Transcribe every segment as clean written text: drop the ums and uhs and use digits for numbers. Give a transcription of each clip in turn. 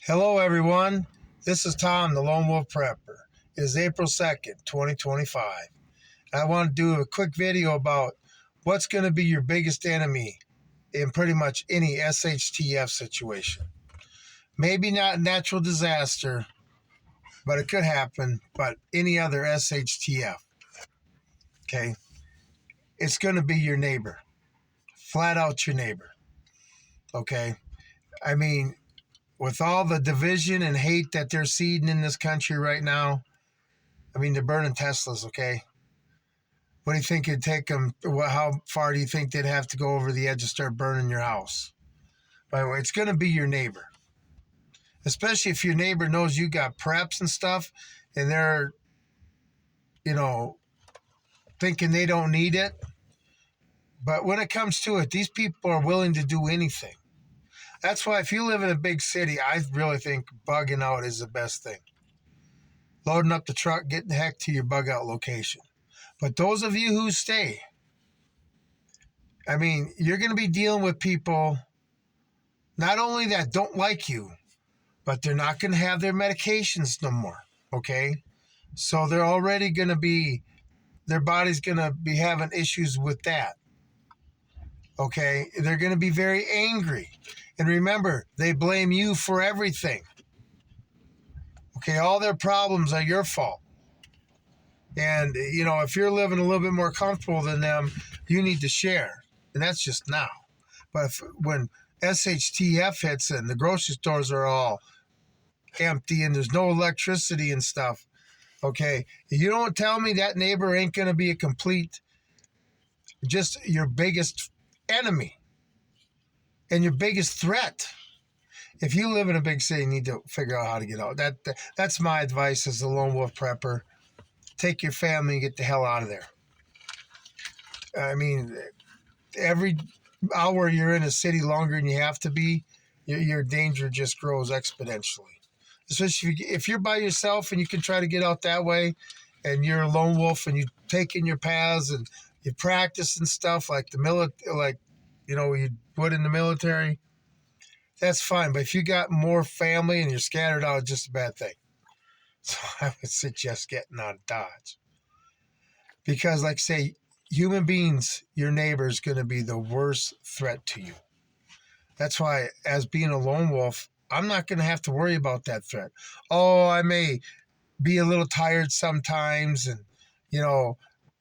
Hello, everyone. This is Tom, the Lone Wolf Prepper. It is April 2nd, 2025. I want to do a quick video about what's going to be your biggest enemy in pretty much any SHTF situation. Maybe not natural disaster, but it could happen, but any other SHTF. Okay? It's going to be your neighbor. Flat out your neighbor. Okay? I mean, with all the division and hate that they're seeding in this country right now, I mean, they're burning Teslas, okay? What do you think it'd take them? How far do you think they'd have to go over the edge to start burning your house? By the way, it's going to be your neighbor. Especially if your neighbor knows you got preps and stuff, and they're, thinking they don't need it. But when it comes to it, these people are willing to do anything. That's why if you live in a big city, I really think bugging out is the best thing. Loading up the truck, getting the heck to your bug out location. But those of you who stay, I mean, you're going to be dealing with people not only that don't like you, but they're not going to have their medications no more, okay? So they're already going to be, their body's going to be having issues with that, okay? They're going to be very angry. And remember, they blame you for everything. Okay, all their problems are your fault. And, if you're living a little bit more comfortable than them, you need to share. And that's just now. But when SHTF hits and the grocery stores are all empty and there's no electricity and stuff, okay, you don't tell me that neighbor ain't going to be a complete, just your biggest enemy and your biggest threat. If you live in a big city, you need to figure out how to get out. That's my advice as a lone wolf prepper. Take your family and get the hell out of there. I mean, every hour you're in a city longer than you have to be, your danger just grows exponentially. Especially if you're by yourself and you can try to get out that way, and you're a lone wolf and you take in your paths and you practice and stuff like you would in the military, that's fine. But if you got more family and you're scattered out, it's just a bad thing. So I would suggest getting out of Dodge. Because, like I say, human beings, your neighbor is going to be the worst threat to you. That's why, as being a lone wolf, I'm not going to have to worry about that threat. Oh, I may be a little tired sometimes and,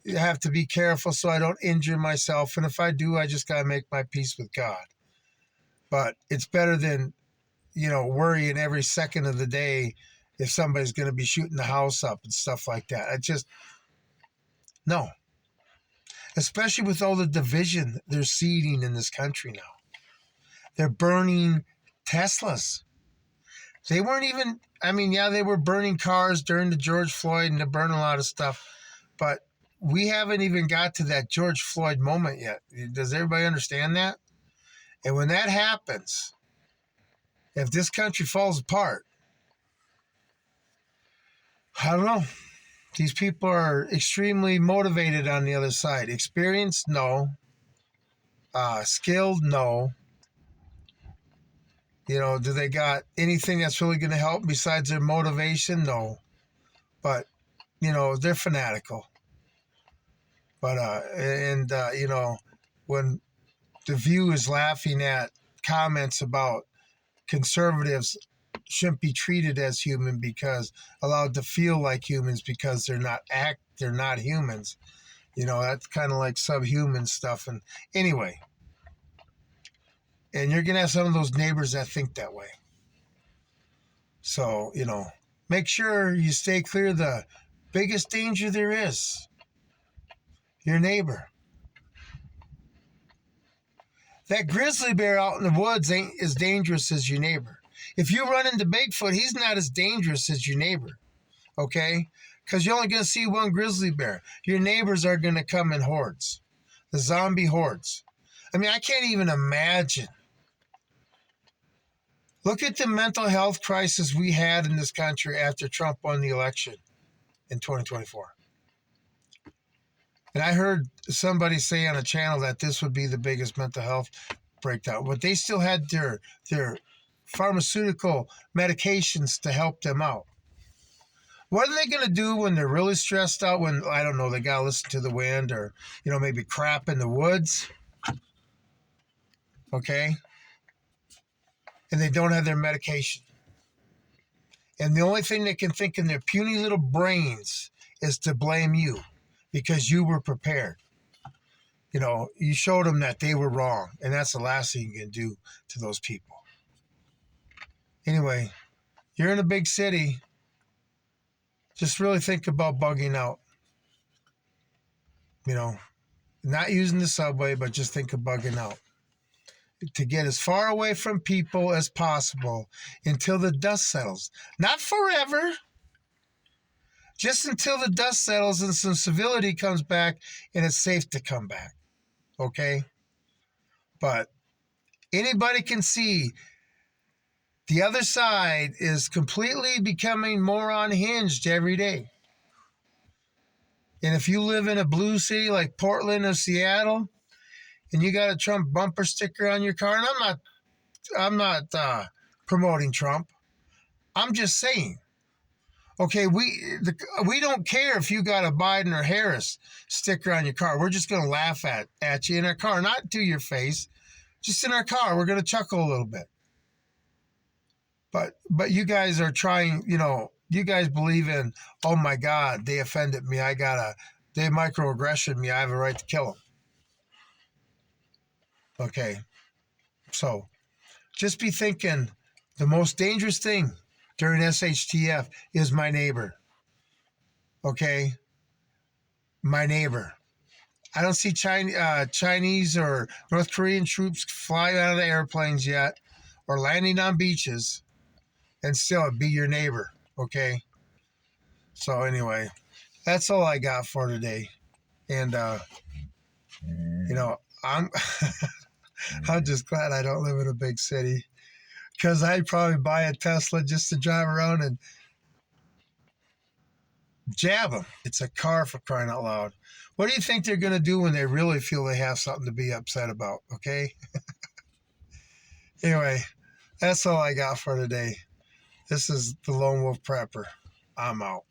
you have to be careful so I don't injure myself. And if I do, I just got to make my peace with God. But it's better than, worrying every second of the day if somebody's going to be shooting the house up and stuff like that. No. Especially with all the division they're seeding in this country now. They're burning Teslas. They weren't even, they were burning cars during the George Floyd and they're burning a lot of stuff. But we haven't even got to that George Floyd moment yet. Does everybody understand that? And when that happens, if this country falls apart, I don't know. These people are extremely motivated on the other side. Experienced? No. Skilled? No. Do they got anything that's really going to help besides their motivation? No. But, they're fanatical. But, when The View is laughing at comments about conservatives shouldn't be treated as human because allowed to feel like humans because they're not humans. That's kind of like subhuman stuff. And anyway, and you're going to have some of those neighbors that think that way. So, make sure you stay clear of the biggest danger there is. Your neighbor. That grizzly bear out in the woods ain't as dangerous as your neighbor. If you run into Bigfoot, he's not as dangerous as your neighbor, okay? Because you're only going to see one grizzly bear. Your neighbors are going to come in hordes, the zombie hordes. I can't even imagine. Look at the mental health crisis we had in this country after Trump won the election in 2024. And I heard somebody say on a channel that this would be the biggest mental health breakdown, but they still had their pharmaceutical medications to help them out. What are they going to do when they're really stressed out? When, I don't know, they got to listen to the wind or, maybe crap in the woods. Okay? And they don't have their medication. And the only thing they can think in their puny little brains is to blame you because you were prepared. You showed them that they were wrong. And that's the last thing you can do to those people. Anyway, you're in a big city. Just really think about bugging out. Not using the subway, but just think of bugging out. To get as far away from people as possible until the dust settles. Not forever. Just until the dust settles and some civility comes back and it's safe to come back. Okay? But anybody can see the other side is completely becoming more unhinged every day. And if you live in a blue city like Portland or Seattle, and you got a Trump bumper sticker on your car, and I'm not promoting Trump. I'm just saying. Okay, we don't care if you got a Biden or Harris sticker on your car. We're just going to laugh at you in our car, not to your face, just in our car. We're going to chuckle a little bit. But you guys are trying. You guys believe in, oh my God, they offended me. They microaggression me. I have a right to kill them. Okay, so just be thinking the most dangerous thing during SHTF is my neighbor. Okay, my neighbor. I don't see Chinese or North Korean troops flying out of the airplanes yet or landing on beaches, and still it'd be your neighbor. Okay, so anyway, that's all I got for today. And, I'm... I'm just glad I don't live in a big city because I'd probably buy a Tesla just to drive around and jab them. It's a car, for crying out loud. What do you think they're going to do when they really feel they have something to be upset about? Okay. Anyway, that's all I got for today. This is the Lone Wolf Prepper. I'm out.